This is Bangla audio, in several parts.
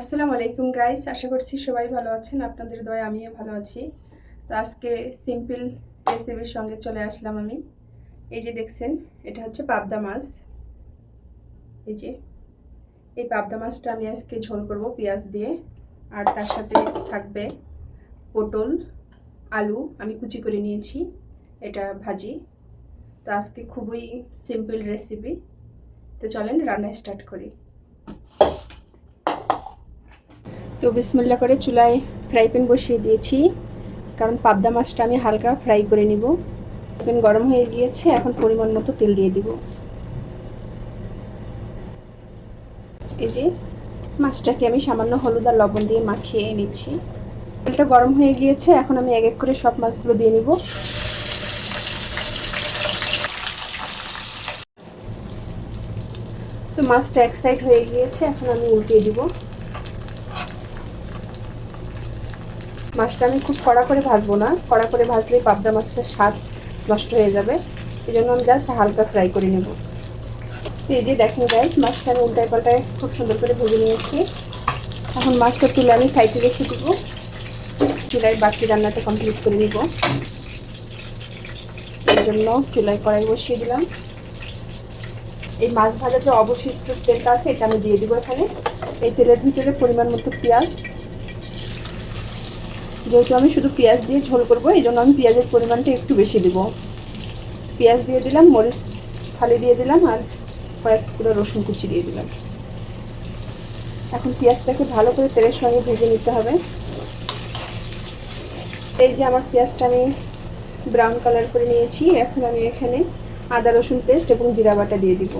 আসসালামু আলাইকুম গাইস, আশা করছি সবাই ভালো আছেন। আপনাদের দয়ায় আমিও ভালো আছি। তো আজকে সিম্পল রেসিপির সঙ্গে চলে আসলাম আমি। এই যে দেখছেন, এটা হচ্ছে পাবদা মাছ। এই যে এই পাবদা মাছটা আমি আজকে ঝোল করব পেঁয়াজ দিয়ে, আর তার সাথে থাকবে পটল, আলু আমি কুচি করে নিয়েছি, এটা ভাজি। তো আজকে খুবই সিম্পল রেসিপি। তো চলেন রান্না স্টার্ট করি। তো বিসমিল্লাহ করে চুলায় ফ্রাই প্যান বসিয়ে দিয়েছি, কারণ পাবদা মাছটা আমি হালকা ফ্রাই করে নিব। প্যান গরম হয়ে গিয়েছে, এখন পরিমাণ মতো তেল দিয়ে দিব। এই যে মাছটাকে আমি সামান্য হলুদ আর লবণ দিয়ে মাখিয়ে নিচ্ছি। তেলটা গরম হয়ে গিয়েছে, এখন আমি এক এক করে সব মাছগুলো দিয়ে নিব। তো মাছটা এক সাইড হয়ে গিয়েছে, এখন আমি উল্টিয়ে দিব। মাছটা আমি খুব কড়া করে ভাজবো না, কড়া করে ভাজলেই পাবদা মাছটার স্বাদ নষ্ট হয়ে যাবে। এই জন্য আমি জাস্ট হালকা ফ্রাই করে নেব। এই যে দেখেন গাইস, মাছটা আমি উল্টায় পাল্টায় খুব সুন্দর করে ভেজে নিয়েছি। এখন মাছটা তুলে আমি সাইডে রেখে দিব। চুলায় বাকি রান্নাটা কমপ্লিট করে নিব। এর জন্য চুলায় কড়াই বসিয়ে দিলাম। এই মাছ ভাজা যে অবশিষ্ট তেলটা আছে, এটা আমি দিয়ে দিব এখানে। এই তেলের ভিতরে পরিমাণ মতো পেঁয়াজ, যেহেতু আমি শুধু পেঁয়াজ দিয়ে ঝোল করবো, এই জন্য আমি পেঁয়াজের পরিমাণটা একটু বেশি দিব। পেঁয়াজ দিয়ে দিলাম, মরিচ ফালি দিয়ে দিলাম, আর কয়েকগুলো রসুন কুচি দিয়ে দিলাম। এখন পেঁয়াজটাকে ভালো করে তেলের সঙ্গে ভেজে নিতে হবে। এই যে আমার পেঁয়াজটা আমি ব্রাউন কালার করে নিয়েছি। এখন আমি এখানে আদা রসুন পেস্ট এবং জিরা বাটা দিয়ে দিব।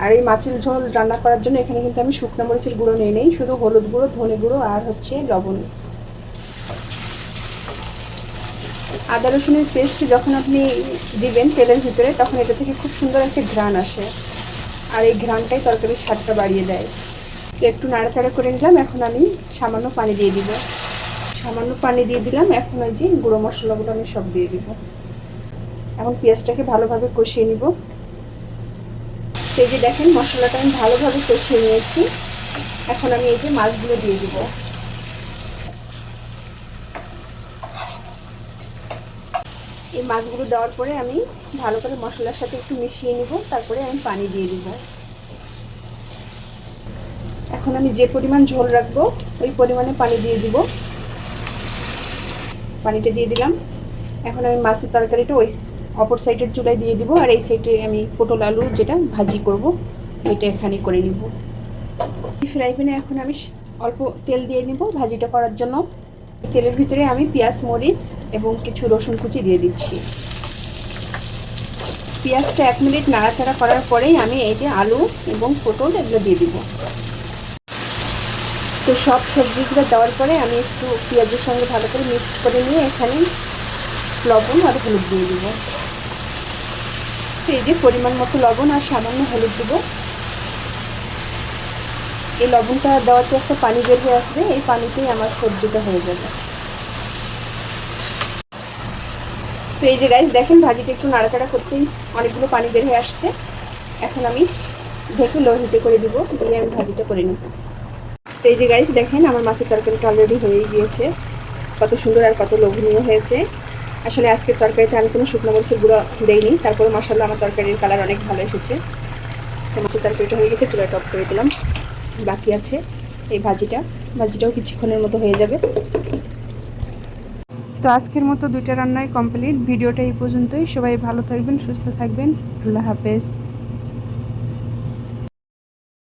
আর এই মাছের ঝোল রান্না করার জন্য এখানে কিন্তু আমি শুকনো মরিচের গুঁড়ো নিয়ে নেই, শুধু হলুদ গুঁড়ো, ধনে গুঁড়ো আর হচ্ছে লবণ। আদা রসুনের পেস্ট যখন আপনি দিবেন তেলের ভিতরে, তখন এটা থেকে খুব সুন্দর একটা ঘ্রাণ আসে, আর এই ঘ্রাণটাই তরকারির স্বাদটা বাড়িয়ে দেয়। তো একটু নাড়াচাড়া করে নিলাম। এখন আমি সামান্য পানি দিয়ে দিব। সামান্য পানি দিয়ে দিলাম। এখন ওই যে গুঁড়ো মশলাগুলো আমি সব দিয়ে দিব। এখন পেঁয়াজটাকে ভালোভাবে কষিয়ে নিব। এই যে দেখেন, মশলাটা আমি ভালোভাবে কষিয়ে নিয়েছি। এখন আমি এই যে মাছগুলো দিয়ে দিব। এই মাছগুলো দেওয়ার পরে আমি ভালো করে মশলার সাথে একটু মিশিয়ে নিব, তারপরে আমি পানি দিয়ে দিব। এখন আমি যে পরিমাণ ঝোল রাখবো ওই পরিমাণে পানি দিয়ে দিব। পানিটা দিয়ে দিলাম। এখন আমি মাছের তরকারিটা ওই অপর সাইডের চুলায় দিয়ে দিব, আর এই সাইডে আমি পটল আলু যেটা ভাজি করব ওইটা এখানে করে নিব। ফ্রাই প্যানে এখন আমি অল্প তেল দিয়ে নিব ভাজিটা করার জন্য। তেলের ভিতরে আমি পেঁয়াজ, মরিচ এবং কিছু রসুন কুচি দিয়ে দিচ্ছি। পেঁয়াজটা 1 মিনিট নাড়াচাড়া করার পরেই আমি এই যে আলু এবং পটল এগুলো দিয়ে দিব। তো সব সবজিগুলো দেওয়ার পরে আমি একটু পেঁয়াজের সঙ্গে ভালো করে মিক্স করে নিয়ে এখানে লবণ আর হলুদ দিয়ে দিব। তো এই যে পরিমাণ মতো লবণ আর সামান্য হলুদ দিব। এই লবণটা দেওয়াতে একটা পানি বের হয়ে আসবে, এই পানিতেই আমার সবজিটা হয়ে যাবে। তো এই যে গাইস দেখেন, ভাজিটা একটু নাড়াচাড়া করতেই অনেকগুলো পানি বের হয়ে আসছে। এখন আমি ঢেকে লো হিটে করে দিব, দিয়ে আমি ভাজিটা করে নেব। তো এই যে গাইস দেখেন, আমার মাছের তরকারিটা অলরেডি হয়ে গিয়েছে। কত সুন্দর আর কত লোভনীয় হয়েছে। আসলে আজকের তরকারিতে আমি কোনো শুকনো মরিচের গুঁড়ো দেইনি, তারপরে মাশাআল্লাহ আমার তরকারির কালার অনেক ভালো এসেছে। তো মাছের তরকারিটা হয়ে গেছে, চুলাটা অফ করে দিলাম। বাকি আছে এই ভাজিটাও কিছুক্ষণের মতো হয়ে যাবে। তো আজকের মতো 2টা রান্নাই কমপ্লিট। ভিডিওটা এই পর্যন্তই। সবাই ভালো থাকবেন, সুস্থ থাকবেন। আল্লাহ হাফেজ।